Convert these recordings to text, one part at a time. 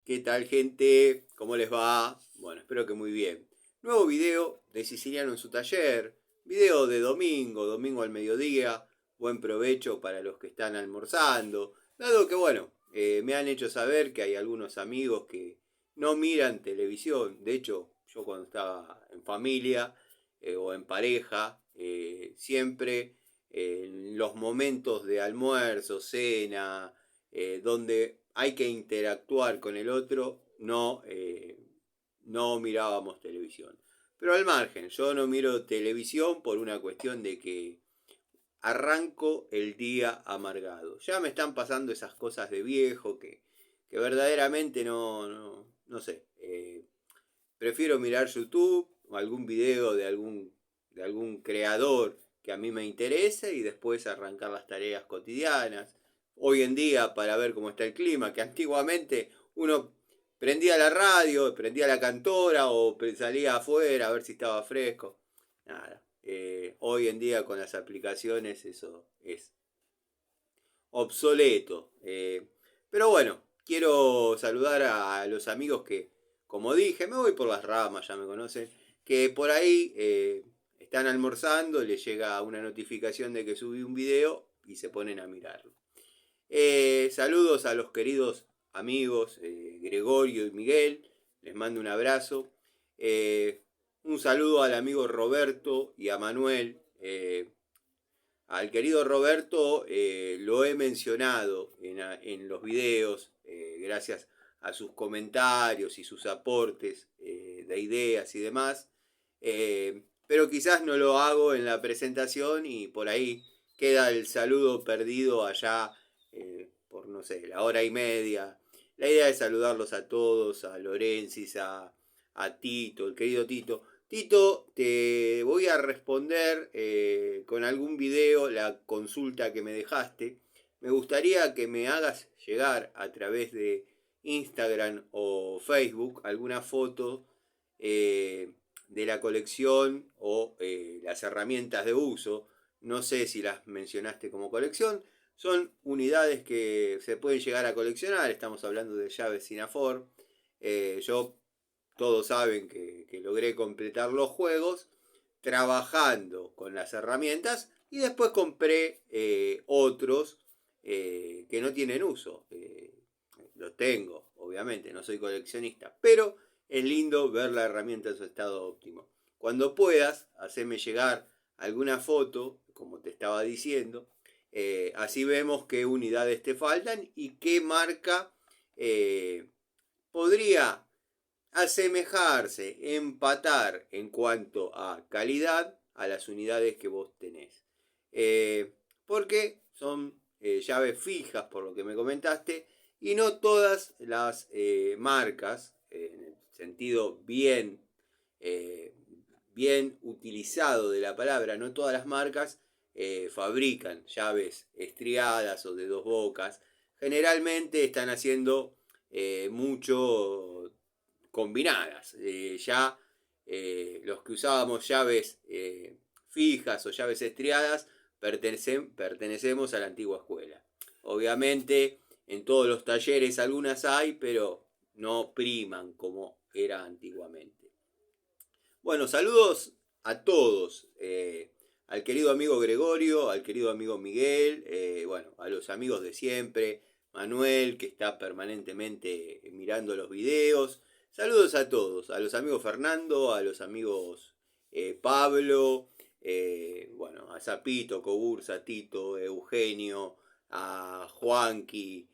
¿Qué tal, gente? ¿Cómo les va? Bueno, espero que muy bien. Nuevo video de Siciliano en su taller. Video de domingo, domingo al mediodía. Buen provecho para los que están almorzando. Dado que, bueno, me han hecho saber que hay algunos amigos que no miran televisión. De hecho, yo cuando estaba en familia o en pareja, siempre en los momentos de almuerzo, cena, donde hay que interactuar con el otro, no mirábamos televisión. Pero al margen, yo no miro televisión por una cuestión de que arranco el día amargado. Ya me están pasando esas cosas de viejo que verdaderamente no sé. Prefiero mirar YouTube o algún video de algún creador que a mí me interese y después arrancar las tareas cotidianas. Hoy en día para ver cómo está el clima, que antiguamente uno prendía la radio, prendía la cantora o salía afuera a ver si estaba fresco. Nada. Hoy en día con las aplicaciones eso es obsoleto. Pero bueno, quiero saludar a los amigos que, como dije, me voy por las ramas, ya me conocen, que por ahí están almorzando, les llega una notificación de que subí un video y se ponen a mirarlo. Saludos a los queridos amigos Gregorio y Miguel, les mando un abrazo. Un saludo al amigo Roberto y a Manuel. Al querido Roberto lo he mencionado en los videos, gracias a sus comentarios y sus aportes de ideas y demás. Pero quizás no lo hago en la presentación y por ahí queda el saludo perdido allá por, no sé, la hora y media. La idea es saludarlos a todos, a Lorencis, a Tito, el querido Tito. Tito, te voy a responder con algún video la consulta que me dejaste. Me gustaría que me hagas llegar a través de Instagram o Facebook alguna foto de la colección o las herramientas de uso. No sé si las mencionaste como colección. Son unidades que se pueden llegar a coleccionar. Estamos hablando de llaves Sinafor. Yo todos saben que logré completar los juegos trabajando con las herramientas y después compré otros que no tienen uso. Los tengo, obviamente, no soy coleccionista, pero es lindo ver la herramienta en su estado óptimo. Cuando puedas, haceme llegar alguna foto, como te estaba diciendo, así vemos qué unidades te faltan y qué marca podría asemejarse, empatar en cuanto a calidad a las unidades que vos tenés. Porque son llaves fijas, por lo que me comentaste, y no todas las marcas, en el sentido eh, bien utilizado de la palabra, no todas las marcas fabrican llaves estriadas o de dos bocas. Generalmente están haciendo mucho combinadas. Ya los que usábamos llaves fijas o llaves estriadas pertenecemos a la antigua escuela. Obviamente en todos los talleres algunas hay, pero no priman como era antiguamente. Bueno, saludos a todos. Al querido amigo Gregorio, al querido amigo Miguel, bueno, a los amigos de siempre, Manuel, que está permanentemente mirando los videos. Saludos a todos, a los amigos Fernando, a los amigos Pablo, bueno, a Zapito, Cobursa, Tito, Eugenio, a Juanqui,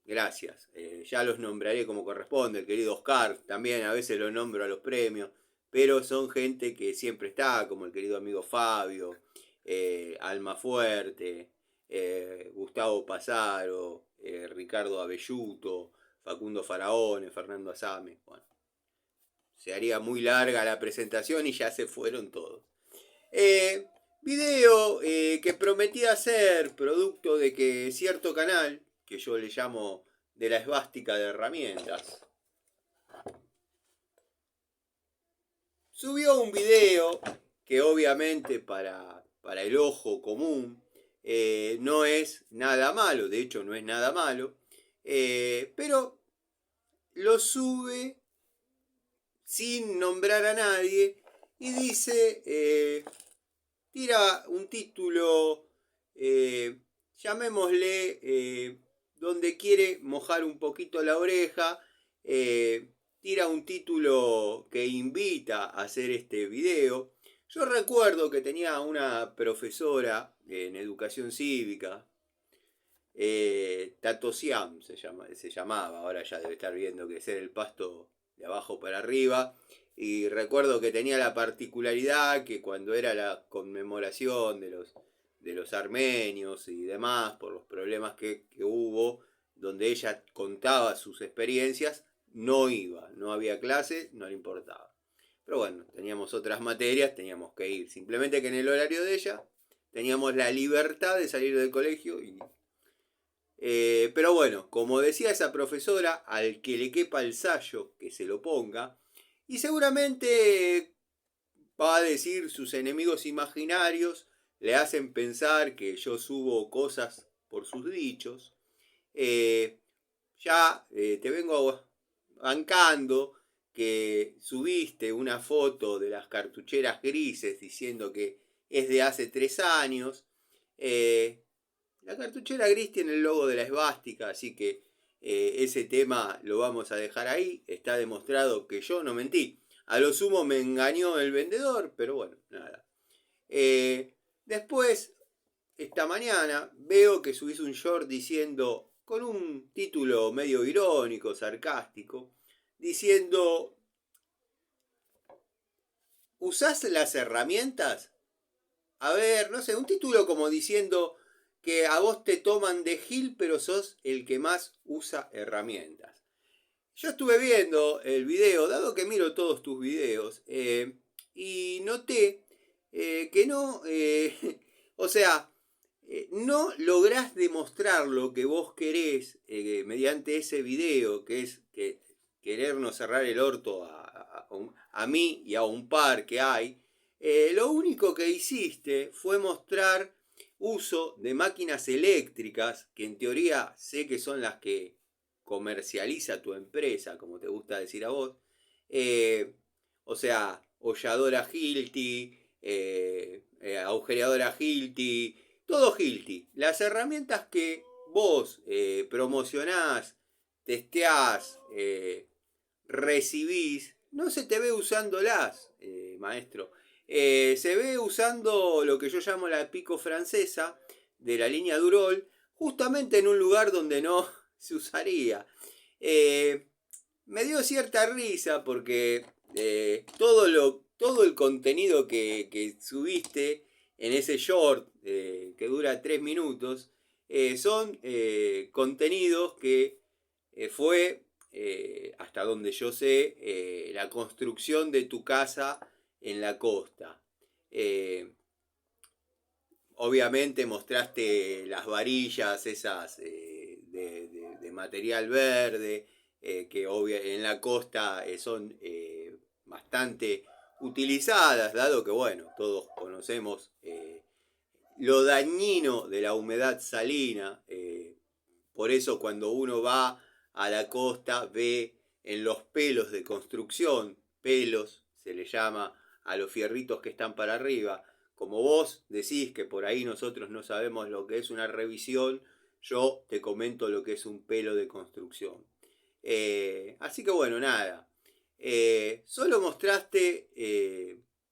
gracias. Ya los nombraré como corresponde, el querido Oscar, también a veces lo nombro a los premios, pero son gente que siempre está, como el querido amigo Fabio, Alma Fuerte, Gustavo Pasaro, Ricardo Abelluto, Facundo Faraone, Fernando Asame. Bueno, se haría muy larga la presentación y ya se fueron todos. Eh, Video que prometía ser producto de que cierto canal, que yo le llamo de la esvástica de herramientas, subió un video que obviamente para el ojo común no es nada malo, de hecho no es nada malo, pero lo sube sin nombrar a nadie y dice, tira un título, llamémosle, donde quiere mojar un poquito la oreja, tira un título que invita a hacer este video. Yo recuerdo que tenía una profesora en educación cívica, Tato Siam se llamaba, ahora ya debe estar viendo crecer el pasto de abajo para arriba. Y recuerdo que tenía la particularidad que cuando era la conmemoración de los armenios y demás, por los problemas que hubo, donde ella contaba sus experiencias, no iba, no había clase, no le importaba. Pero bueno, teníamos otras materias, teníamos que ir. Simplemente que en el horario de ella teníamos la libertad de salir del colegio y pero bueno, como decía esa profesora, al que le quepa el sayo, que se lo ponga. Y seguramente va a decir sus enemigos imaginarios, le hacen pensar que yo subo cosas por sus dichos. Te vengo bancando que subiste una foto de las cartucheras grises diciendo que es de hace 3 años. La cartuchera gris tiene el logo de la esvástica, así que ese tema lo vamos a dejar ahí. Está demostrado que yo no mentí. A lo sumo me engañó el vendedor, pero bueno, nada. Después, esta mañana, veo que subís un short diciendo, con un título medio irónico, sarcástico, diciendo, ¿usás las herramientas? A ver, no sé, un título como diciendo que a vos te toman de gil, pero sos el que más usa herramientas. Yo estuve viendo el video, dado que miro todos tus videos, y noté que no, o sea, no lográs demostrar lo que vos querés mediante ese video, que es que querernos cerrar el orto a mí y a un par que hay. Lo único que hiciste fue mostrar uso de máquinas eléctricas, que en teoría sé que son las que comercializa tu empresa, como te gusta decir a vos. O sea, holladora Hilti, agujereadora Hilti, todo Hilti. Las herramientas que vos promocionás, testeás, recibís, no se te ve usándolas, maestro. Se ve usando lo que yo llamo la pico francesa de la línea Durol, justamente en un lugar donde no se usaría. Me dio cierta risa porque todo el contenido que subiste en ese short que dura 3 minutos son contenidos que fue, hasta donde yo sé, la construcción de tu casa en la costa. Obviamente mostraste las varillas esas de material verde, que en la costa son bastante utilizadas, dado que, bueno, todos conocemos lo dañino de la humedad salina. Por eso cuando uno va a la costa ve en los pelos de construcción, pelos se le llama a los fierritos que están para arriba. Como vos decís que por ahí nosotros no sabemos lo que es una revisión, yo te comento lo que es un pelo de construcción. Así que bueno, nada. Solo mostraste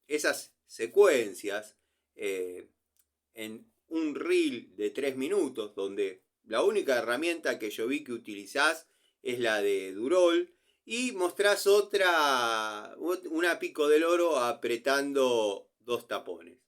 esas secuencias en un reel de 3 minutos, donde la única herramienta que yo vi que utilizás es la de Durol, y mostrás una pico del oro apretando 2 tapones.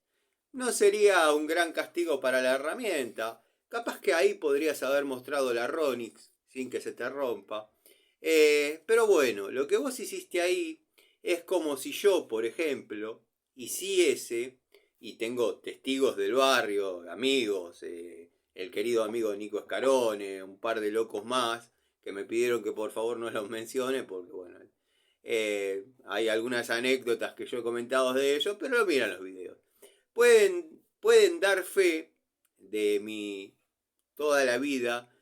No sería un gran castigo para la herramienta. Capaz que ahí podrías haber mostrado la Ronix sin que se te rompa. Pero bueno, lo que vos hiciste ahí es como si yo, por ejemplo, hiciese, y tengo testigos del barrio, amigos, el querido amigo Nico Escarone, un par de locos más, que me pidieron que por favor no los mencione, porque bueno, hay algunas anécdotas que yo he comentado de ellos, pero miran los videos. Pueden dar fe de mi toda la vida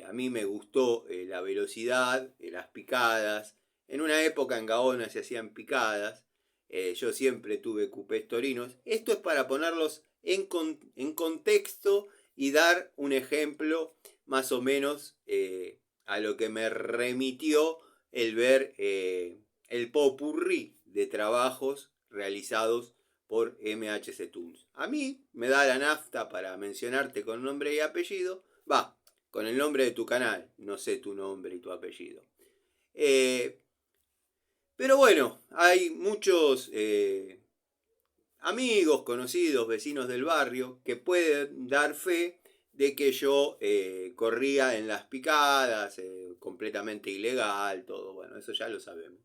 A mí me gustó la velocidad, las picadas. En una época en Gaona se hacían picadas. Yo siempre tuve cupés torinos. Esto es para ponerlos en contexto y dar un ejemplo más o menos a lo que me remitió el ver el popurrí de trabajos realizados por MHC Tools. A mí me da la nafta para mencionarte con nombre y apellido. Va, con el nombre de tu canal. No sé tu nombre y tu apellido. Pero bueno, hay muchos amigos, conocidos, vecinos del barrio que pueden dar fe de que yo corría en las picadas, completamente ilegal, todo. Bueno, eso ya lo sabemos.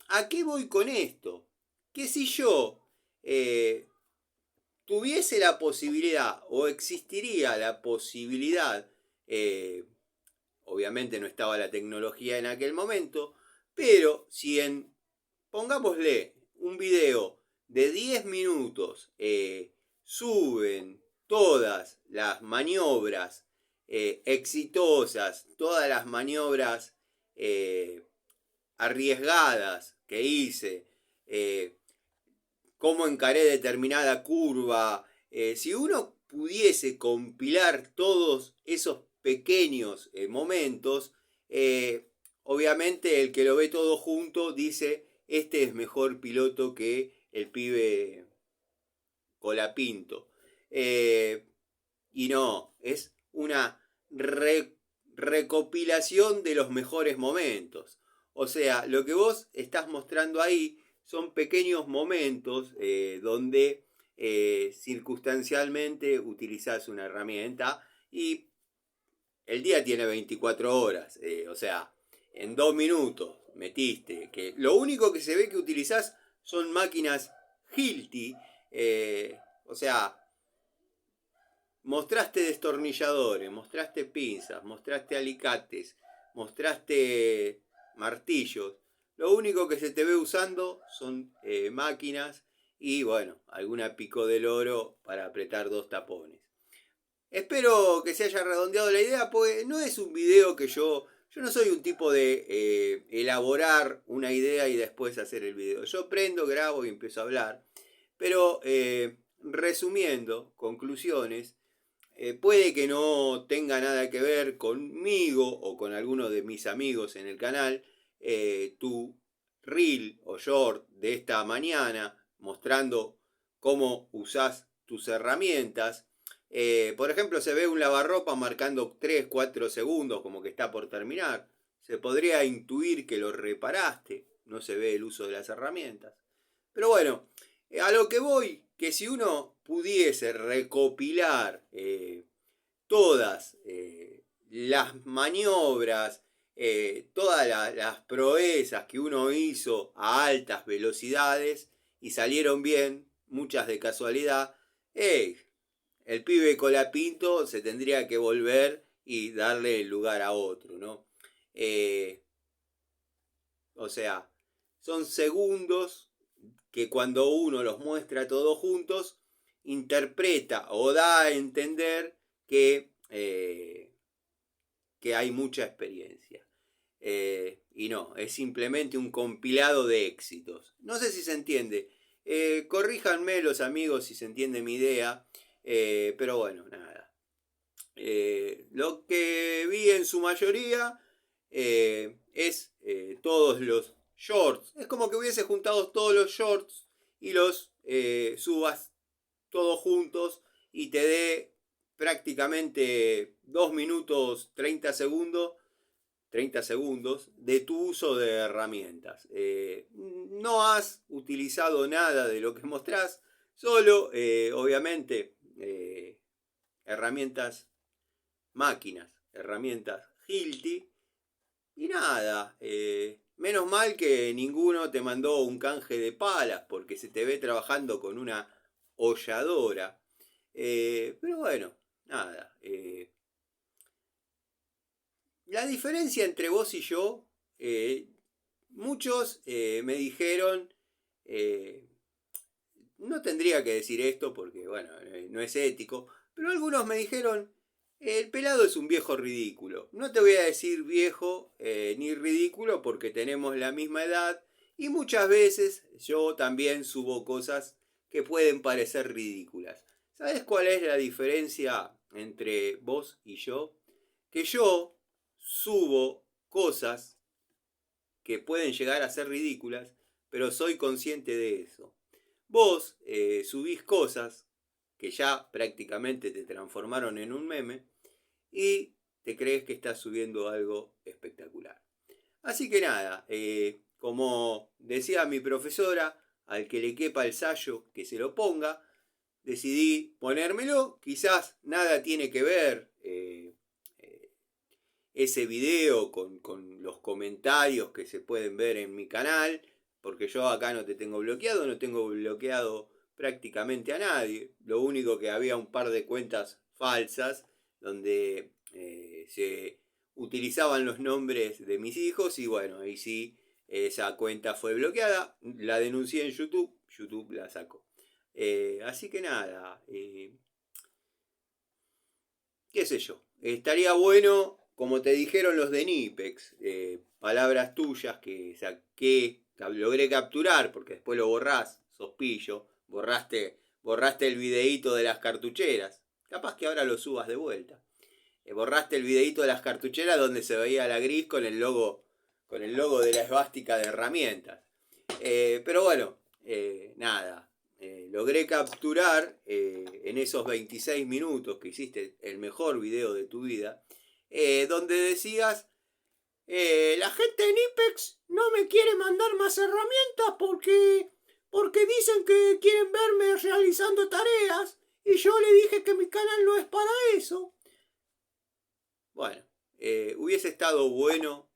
¿A qué voy con esto? Que si yo tuviese la posibilidad o existiría la posibilidad, obviamente no estaba la tecnología en aquel momento, pero si pongámosle un video de 10 minutos, suben todas las maniobras exitosas, todas las maniobras arriesgadas que hice, cómo encaré determinada curva. Si uno pudiese compilar todos esos pequeños momentos, obviamente el que lo ve todo junto dice, este es mejor piloto que el pibe Colapinto. Y no, es una recopilación de los mejores momentos. O sea, lo que vos estás mostrando ahí son pequeños momentos donde circunstancialmente utilizás una herramienta y el día tiene 24 horas. O sea, en 2 minutos metiste. Que lo único que se ve que utilizás son máquinas Hilti. O sea, mostraste destornilladores, mostraste pinzas, mostraste alicates, mostraste martillos. Lo único que se te ve usando son máquinas y bueno, alguna pico del oro para apretar 2 tapones. Espero que se haya redondeado la idea, porque no es un video que yo no soy un tipo de elaborar una idea y después hacer el video. Yo prendo, grabo y empiezo a hablar. Pero resumiendo, conclusiones, puede que no tenga nada que ver conmigo o con alguno de mis amigos en el canal, tu reel o short de esta mañana mostrando cómo usás tus herramientas. Por ejemplo, se ve un lavarropa marcando 3, 4 segundos como que está por terminar. Se podría intuir que lo reparaste, no se ve el uso de las herramientas. Pero bueno, a lo que voy, que si uno pudiese recopilar todas las maniobras, todas las proezas que uno hizo a altas velocidades y salieron bien, muchas de casualidad, el pibe Colapinto se tendría que volver y darle el lugar a otro, ¿no? O sea, son segundos que cuando uno los muestra todos juntos, interpreta o da a entender que hay mucha experiencia. Y no, es simplemente un compilado de éxitos. No sé si se entiende. Corríjanme los amigos si se entiende mi idea. Pero bueno, nada. Lo que vi en su mayoría es todos los shorts. Es como que hubiese juntado todos los shorts y los subas todos juntos y te dé prácticamente 2 minutos 30 segundos de tu uso de herramientas. No has utilizado nada de lo que mostrás, solo obviamente herramientas, máquinas, herramientas Hilti. Y nada, menos mal que ninguno te mandó un canje de palas, porque se te ve trabajando con una holladora. Pero bueno, nada. La diferencia entre vos y yo, muchos me dijeron, no tendría que decir esto porque, bueno, no es ético, pero algunos me dijeron, El pelado es un viejo ridículo. No te voy a decir viejo ni ridículo porque tenemos la misma edad y muchas veces yo también subo cosas que pueden parecer ridículas. ¿Sabes cuál es la diferencia entre vos y yo? Que yo subo cosas que pueden llegar a ser ridículas, pero soy consciente de eso. Vos subís cosas que ya prácticamente te transformaron en un meme y te crees que estás subiendo algo espectacular. Así que nada, como decía mi profesora, al que le quepa el sayo, que se lo ponga, decidí ponérmelo. Quizás nada tiene que ver ese video con los comentarios que se pueden ver en mi canal, porque yo acá no te tengo bloqueado, no tengo bloqueado prácticamente a nadie. Lo único que había un par de cuentas falsas donde se utilizaban los nombres de mis hijos y bueno, ahí sí, esa cuenta fue bloqueada, la denuncié en YouTube, YouTube la sacó. Así que nada, qué sé yo, estaría bueno, como te dijeron los de Nipex, palabras tuyas que saqué, que logré capturar, porque después lo borrás, sos pillo, borraste el videíto de las cartucheras, capaz que ahora lo subas de vuelta. Borraste el videíto de las cartucheras donde se veía la gris con el logo de la esvástica de herramientas. Pero bueno, nada, logré capturar en esos 26 minutos que hiciste el mejor video de tu vida, donde decías, la gente de Nipex no me quiere mandar más herramientas porque dicen que quieren verme realizando tareas y yo le dije que mi canal no es para eso. Bueno, hubiese estado bueno,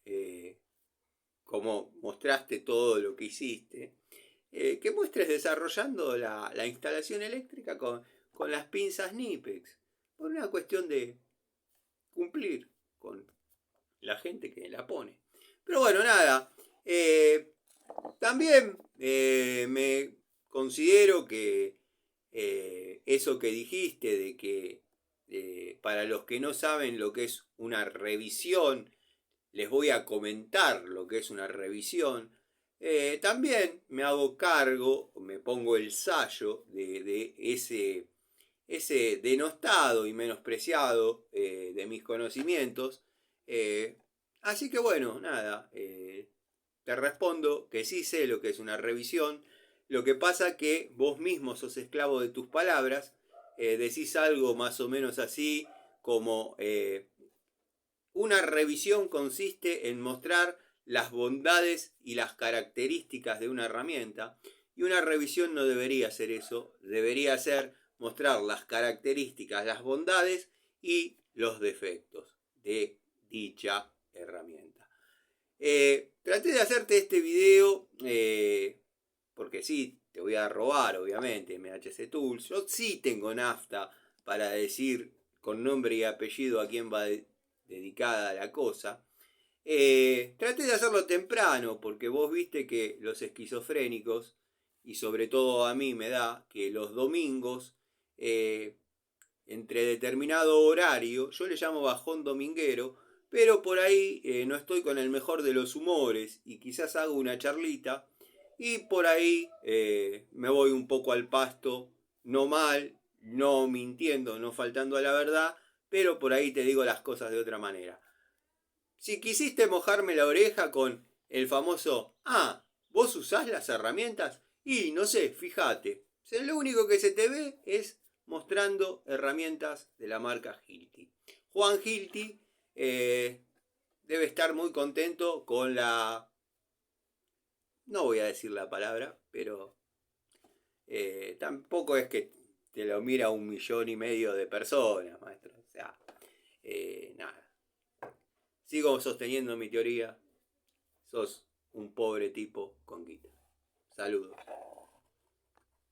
como mostraste todo lo que hiciste, que muestres desarrollando la instalación eléctrica con las pinzas Nipex, por una cuestión de cumplir con la gente que la pone. Pero bueno, nada, también me considero que eso que dijiste de que para los que no saben lo que es una revisión, les voy a comentar lo que es una revisión. También me hago cargo, me pongo el sayo de ese denostado y menospreciado de mis conocimientos. Así que bueno, nada, te respondo que sí sé lo que es una revisión. Lo que pasa que vos mismo sos esclavo de tus palabras, decís algo más o menos así como una revisión consiste en mostrar las bondades y las características de una herramienta y una revisión no debería ser eso, debería ser mostrar las características, las bondades y los defectos de dicha herramienta. Traté de hacerte este video porque sí, te voy a robar obviamente MHC Tools. Yo sí tengo nafta para decir con nombre y apellido a quién va dedicada la cosa. Traté de hacerlo temprano porque vos viste que los esquizofrénicos, y sobre todo a mí me da que los domingos, entre determinado horario, yo le llamo bajón dominguero, pero por ahí no estoy con el mejor de los humores y quizás hago una charlita y por ahí me voy un poco al pasto, no mal, no mintiendo, no faltando a la verdad, pero por ahí te digo las cosas de otra manera. Si quisiste mojarme la oreja con el famoso, ¿vos usás las herramientas? Y no sé, fíjate, lo único que se te ve es mostrando herramientas de la marca Hilti. Juan Hilti debe estar muy contento con la... No voy a decir la palabra, pero tampoco es que te lo mira 1,5 millones de personas, maestro. O sea, nada. Sigo sosteniendo mi teoría. Sos un pobre tipo con guita. Saludos.